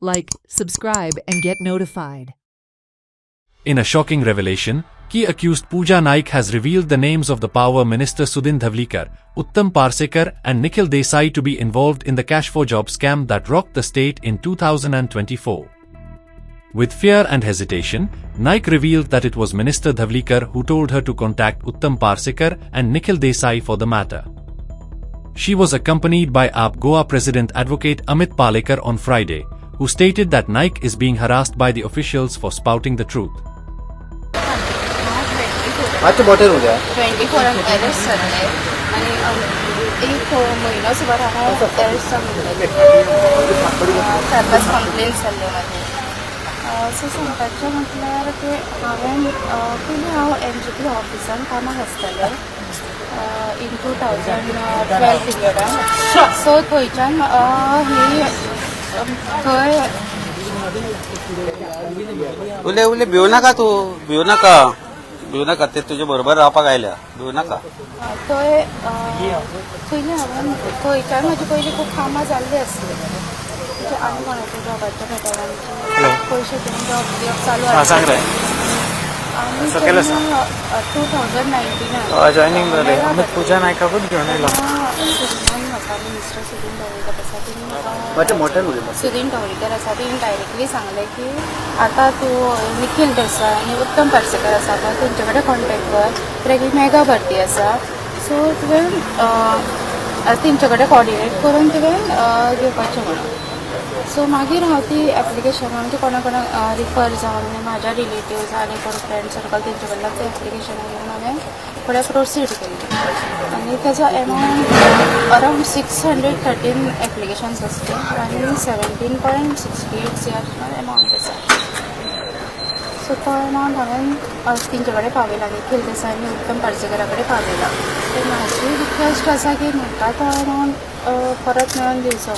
like, subscribe, and get notified. In a shocking revelation, key accused Pooja Naik has revealed the names of the Power Minister Sudhin Dhavlikar, Uttam Parsekar and Nikhil Desai to be involved in the Cash for Job scam that rocked the state in 2024. With fear and hesitation, Naik revealed that it was Minister Dhavlikar who told her to contact Uttam Parsekar and Nikhil Desai for the matter. She was accompanied by AAP Goa President Advocate Amit Palekar on Friday, who stated that Naik is being harassed by the officials for spouting the truth. अच्छा bottle हो गया 24 arrest झाले आणि एक महिनाभर हांव arrest जाल्ले 4-5 complaints जाल्ले म्हाजे सो सांगपाचें म्हटल्यार की हांवें पयलीं हांव NGP ऑफिसान कामाक आसतालें इन 2012 पिरियडान सो थंयच्यान थंय उले उले भिवू नाका तूं भिवू नाका ते तुजे बरोबर रावपाक आयल्या भिवू नाका थंय पयलीं हांवें थंयच्यान म्हाजी पयलीं खूब कामां जाल्लीं आसलीं म्हणजे आनी कोणाच्या जॉबाच्या मॅटरांची पयशे दिवन जॉब चालू आसले आनी 2019 जॉयनिंग जालें अमित पूजा नायकाकूच घेवन आयलो म्हाका मिनिस्टर सुदीन ढवळीकर आसा अच्छा मोठ्यान उलय सुदीन ढवळीकर आसा तेणी डायरेक्टली सांगलें की आतां तूं निखिल देसाय आनी उत्तम पार्सेकर आसा पळय तेंचे कडेन कॉन्टेक्ट कर कित्याक मेगा भरती आसा सो तुवें तेंचे कडेन कॉर्डिनेट करून तुवें घेवपाचें म्हणून सो मागीर हांव ती एप्लिकेशन म्हणजे कोणा रिफर जावन म्हाज्या रिलेटिव्स आनी कोण फ्रेंड सर्कल तेंचे कडल्यान तें एप्लिकेशन घेवन हांवें फुडें प्रोसीड केल्ली आनी तेजो एमावंट अरावंड 613 एप्लिकेशन्स आसले आनी 17.68 CR एमावंट आसा सो तो एमावंट हांवें तेंचे कडेन पावयला निखिल देसाय आनी उत्तम पार्सेकरा कडेन पावयला सो म्हाजी रिक्वेस्ट आसा की म्हाका तो एमावंट परत मेळोन दिवचो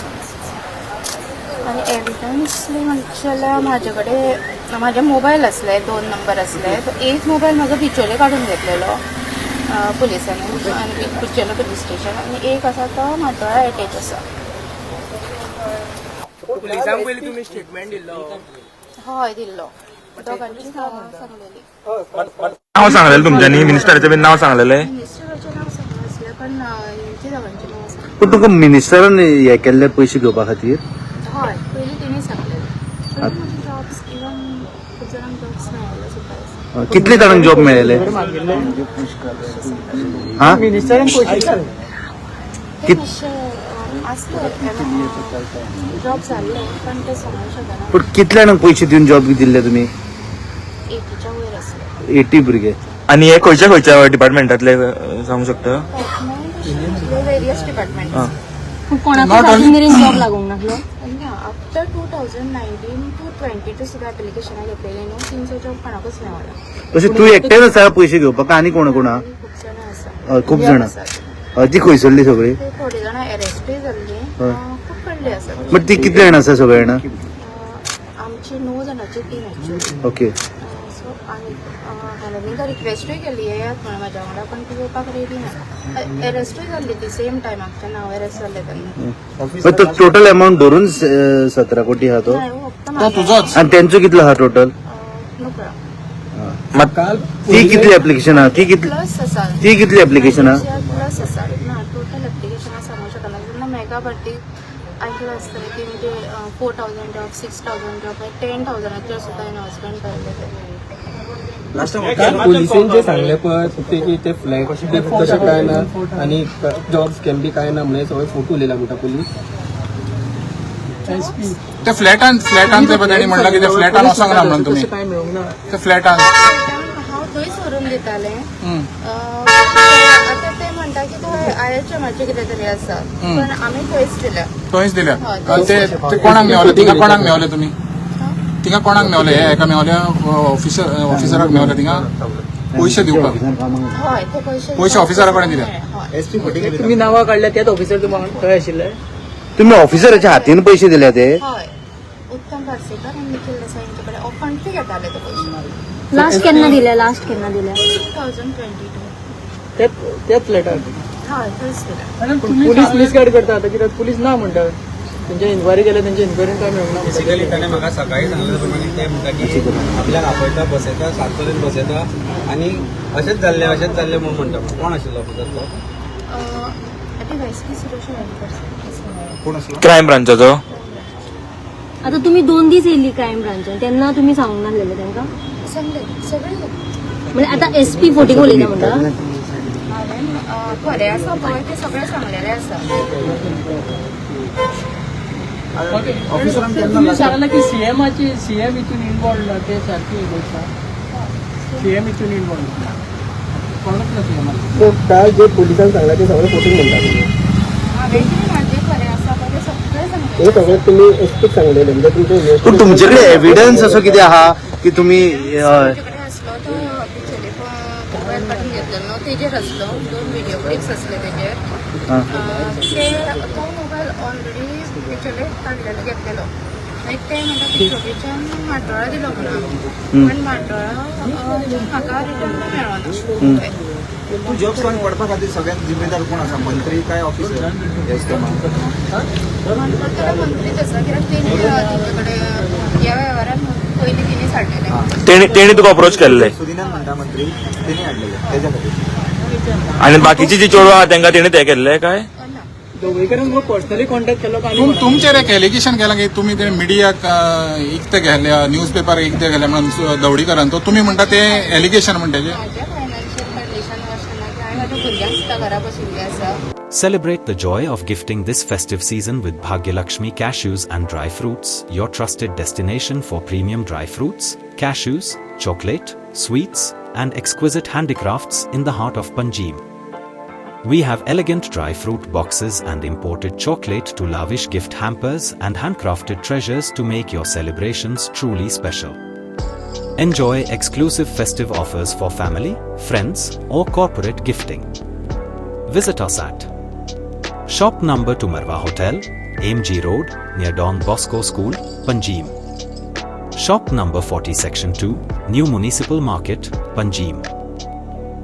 आनी एविडन्सली म्हणचे जाल्यार म्हाजे कडेन म्हाजे मोबायल आसले 2 नंबर आसले एक मोबायल म्हाजो बिचोले काडून घेतलेलो पुलिसांनी आनी बिचोले पुलीस स्टेशन आनी एक आसा तो म्हातोळा एटेच आसा पुलिसांक पयलीं तुमी स्टेटमेंट दिल्लो हय दिल्लो दोगांची सांगलेली नाव सांगलेलें तुमच्यांनी मिनिस्टराचें बीन नाव सांगलेलें मिनिस्टराचें नाव सांगनासलें पण हेंची दोगांची नांव सांगलें पण तुका मिनिस्टरान हे केल्ले पयशे घेवपा खातीर हय पयलीं तेणी सांगलेलें जॉब्स इवन खूब जाणांक जॉब्स मेळ्ळे सुद्दां कितले जाणांक जॉब मेळ्ळे हा मिनिस्टरान पयशे जॉब जाल्ले पण ते सांगूंक शकना पण कितले जाणांक पयशे दिवन जॉब दिल्ले तुमी 80च्या वयर आसले 80 भुरगे आनी हे खंयच्या डिपार्टमेंटातले सांगू शकता वेरियस डिपार्टमेंट जॉब लागूंक नासलो आफ्टर 2019 to 22 सुद्दां एप्लिकेशनां घेतलेली न्हू तिंचो जॉब कोणाकूच मेळना तशें तूं एकटेच आसा पयशे घेवपाक आनी कोण कोण आहा खूब जाणां आसा खूब जाणां ती खंयसरली सगळी ते थोडी जाणां अरेस्टूय जाल्लीं खूब कडली आसा बट ती कितले जाणां आसा सगळे जाणां आमची 9 जाणांची टीम एक्चुअली ओके सो आनी हांवें तांकां रिक्वेस्टूय केली येयात म्हणून म्हाज्या वांगडा पण ती येवपाक रेडी ना अरेस्टूय जाल्ली ती सेम टायमाक हांव अरेस्ट जाल्लें तेन्ना पण तो टोटल अमाउंट धरून 17 कोटी आहा तो आणि त्यांचो कितलो आहा टोटल ती कितली एप्लिकेशन आहा ती कितली एप्लिकेशन आहा प्लस आसा ना टोटल एप्लिकेशनां सांगूंक शकना जेन्ना मेगा भरती आयकलां आसतलें की म्हणजे 4000 जॉब 6000 जॉब 10,000चे सुद्दां अनाउन्समेंट केल्ले पोलिसांनी जे सांगले पळय ते फ्लॅट तशें काय ना आनी जॉब्स कॅन बी काय ना म्हणजे सगळे फोटो उलयला म्हणटा पोलीस ते फ्लॅटान ते बद्दल म्हणला की ते फ्लॅटान वचोंक ना म्हणून तुम्ही काय मेळूंक ना ते फ्लॅटान हांव थंयच व्हरून दितालें आतां ते म्हणटा की थंय IHMचे कितें तरी आसा पण आमी थंयच दिल्या थंयच दिल्या ते कोणाक मेवले तिका कोणाक मेवले तुमी तिका कोणाक मेवले हे एका मेवले ऑफिसराक मेवले तिका पयशे दिवपाक हय ते पयशे ऑफिसरा कडेन दिल्या तुम्ही नांवां काडल्या त्याच ऑफिसर तुम्हाला थंय आशिल्ले तुम्ही ऑफिसराच्या हातीन पयशे दिले ते हय उत्तम पार्सेकर आनी निखिल देसाय यांचे कडेन कंट्री घेताले ते पयशे लास्ट केन्ना दिले 2022 त्याच फ्लॅटार हय थंयच दिल्या पुलीस मिसगायड करता आता कित्याक पुलीस ना म्हणटा त्यांचे इन्क्वायरी केल्या त्यांच्या इन्क्वायरीन काय मेळूंक ना बेसिकली ताणें म्हाका सकाळी सांगले प्रमाणे ते म्हणटा की आपल्याक आपयता बसयता 7 पर्यंत बसयता आनी अशेंच जाल्लें म्हूण म्हणटा कोण आशिल्लो ऑफिसर तो क्रायम ब्रांचाचो आता तुम्ही 2 दीस येयल्ली क्रायम ब्रांचान तेन्ना तुम्ही सांगूंक नासलेले तांकां सांगले सगळे म्हणजे आता SP फोटींग उलयता म्हणटा हांवें खरें आसा पळय ते सगळे सांगलेले आसा तुम्ही सांगला की सीएम हितून इन्वॉल्व ते सारखी गोष्ट सीएम हितून इन्वॉल्व काल जे पोलिसांनी सांगला ते सगळे फोटो म्हणतात हांवें कितें म्हजें खरें आसा पळय ते सगळे सांगले हे सगळं तुम्ही एसपीक सांगलेले म्हणजे तुमचे पण तुमच्याकडे एव्हिडन्स असो कितें आहा की तुम्ही तुमचे कडेन आसलो तो पिक्चरी मोबायल काडून घेतलेलो न्हू तेजेर आसलो 2 व्हिडिओ क्लिप्स आसले तेजेर ते तो मोबायल ऑलरेडी पिक्चरी काडलेलो घेतलेलो लायक ते म्हणटा पिक्चरीच्यान माटोळा दिलो म्हणून पण माटोळा म्हाका रिटर्न मेळना तू जॉब सोडून पडपा खातीर सगळ्यात जिम्मेदार कोण आसा मंत्री काय ऑफिसर ह्या स्कॅमाक मंत्रीच आसा कित्याक तेणी तेजे कडेन ह्या वेव्हारान पयलीं तिणेंच हाडलेले तेणी तुका अप्रोच केल्ले सुदिनान म्हणटा मंत्री तेणी हाडलेले तेज्या खातीर आणि बाकीची जी चेडवां आहा तांकां तेणी ते केल्ले काय दोघीकडेन पर्सनली कॉन्टॅक्ट केलो का तुमचेर एक एलिगेशन केलां की तुमी ते मिडियाक इकते गेल्या न्यूज पेपर इकते गेले म्हणून दवडीकरान तो तुमी म्हणटा ते एलिगेशन म्हणटाचे म्हाज्या फायनान्शियल कंडिशन आसना की हांवें म्हाज्या भुरग्यांक सुद्दां घरा बशिल्लें आसा Celebrate the joy of gifting this festive season with Bhagyalakshmi Cashews and Dry Fruits, your trusted destination for premium dry fruits, cashews, chocolate, sweets, and exquisite handicrafts in the heart of Panjim. We have elegant dry fruit boxes and imported chocolate to lavish gift hampers and handcrafted treasures to make your celebrations truly special. Enjoy exclusive festive offers for family, friends, or corporate gifting. Visit us at Shop number to Marwa Hotel, AMG Road, near Don Bosco School, Panjim. Shop number 40 Section 2, New Municipal Market, Panjim.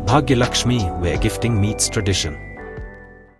Bhagyalakshmi, where gifting meets tradition.